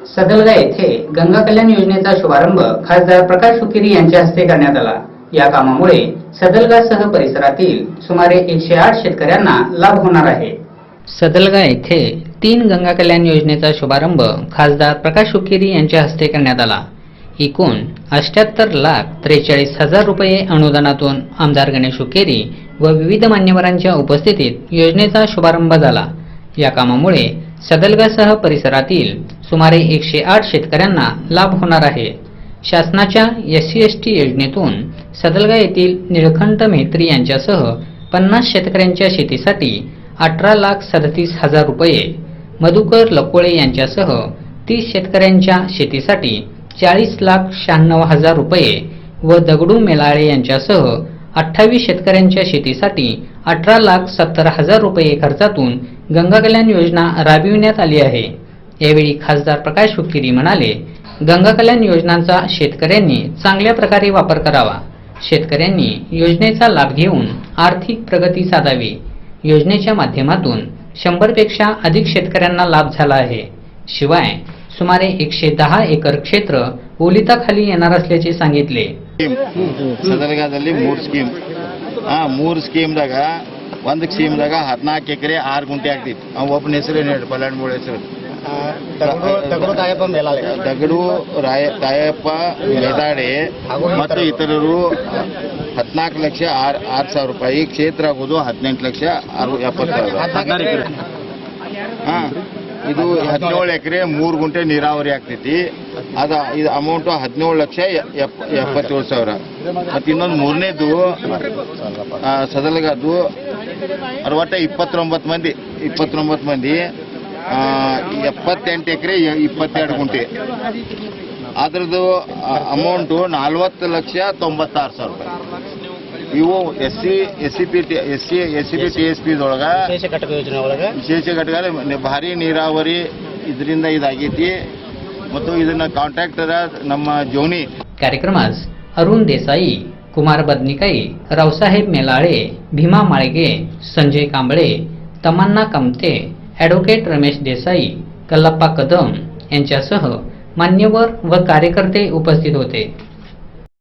सदलगा येथे गंगा कल्याण योजनेचा शुभारंभ खासदार प्रकाश हुक्केरी यांच्या हस्ते करण्यात आला। या कामामुळे सदलगासह परिसरातील सुमारे 108 शेतकऱ्यांना लाभ होणार आहे। सदलगा येथे 3 गंगा कल्याण योजनेचा शुभारंभ खासदार प्रकाश हुक्केरी यांच्या हस्ते करण्यात आला। एकूण 78,43,000 रुपये अनुदानातून आमदार गणेश हुक्केरी व विविध मान्यवरांच्या उपस्थितीत योजनेचा शुभारंभ झाला। या कामामुळे सदलगासह परिसरातील सुमारे 108 शेतकऱ्यांना लाभ होणार आहे। शासनाच्या SC/ST योजनेतून सदलगा येथील निळकंठ मेहत्री यांच्यासह 50 शेतकऱ्यांच्या शेतीसाठी 18,37,000 रुपये, मधुकर लकोळे यांच्यासह 30 शेतकऱ्यांच्या शेतीसाठी 40,96,000 रुपये व दगडू मेलाळे यांच्यासह 28 शेतकऱ्यांच्या शेतीसाठी 18,70,000 रुपये खर्चातून गंगा कल्याण योजना राबविण्यात आली आहे। यावेळी खासदार प्रकाश हुक्केरी म्हणाले, गंगा कल्याण योजनांचा शेतकऱ्यांनी चांगल्या प्रकारे वापर करावा। शेतकऱ्यांनी योजनेचा लाभ घेऊन आर्थिक प्रगती साधावी। योजनेच्या माध्यमातून 100 पेक्षा अधिक शेतकऱ्यांना लाभ झाला आहे। शिवाय सुमारे 110 एकर क्षेत्र ओलिताखाली येणार असल्याचे सांगितले। ಸದಲಗಾದಲ್ಲಿ 3 ಸ್ಕೀಮ್ 3 ಸ್ಕೀಮ್ದಾಗ ಒಂದು ಸ್ಕೀಮ್ದಾಗ 14 ಎಕರೆ 6 ಗುಂಟೆ ಆಗ್ತಿತ್ತು। ಒಬ್ಬನ ಹೆಸರು ಹೇಳಿ ಪಲಾಡ್ಮೂಳ ಹೆಸರು ದಗಡು ತಾಯಪ್ಪ ಮೇದಾಡೆ ಮತ್ತು ಇತರರು 14,06,000 ರೂಪಾಯಿ, ಕ್ಷೇತ್ರ ಆಗೋದು 18,70,000। ಇದು 17 ಎಕರೆ 3 ಗುಂಟೆ ನೀರಾವರಿ ಆಗ್ತೈತಿ। ಇದು ಅಮೌಂಟ್ 17,77,000। ಮತ್ತು ಇನ್ನೊಂದು ಮೂರನೇದು ಸದಲಗದ್ದು 29 ಮಂದಿ 78 ಎಕರೆ 22 ಗುಂಟೆ, ಅದರದ್ದು ಅಮೌಂಟು 40,90,000 ರೂಪಾಯಿ। ಇವು SC/TSP ದೊಳಗ ವಿಶೇಷ ಘಟಕ ಭಾರಿ ನೀರಾವರಿ ಇದರಿಂದ ಇದಾಗೈತಿ ಮತ್ತು ಇದನ್ನ ಕಾಂಟ್ರಾಕ್ಟರ್ ನಮ್ಮ ಜೋನಿ। कार्यक्रमास अरुण देसाई, कुमार बदनिकाई, रावसाहेब मेलाळे, भीमा माळगे, संजय कांबळे, तमन्ना कमते, ॲडव्होकेट रमेश देसाई, कल्लप्पा कदम यांच्यासह मान्यवर व कार्यकर्ते उपस्थित होते।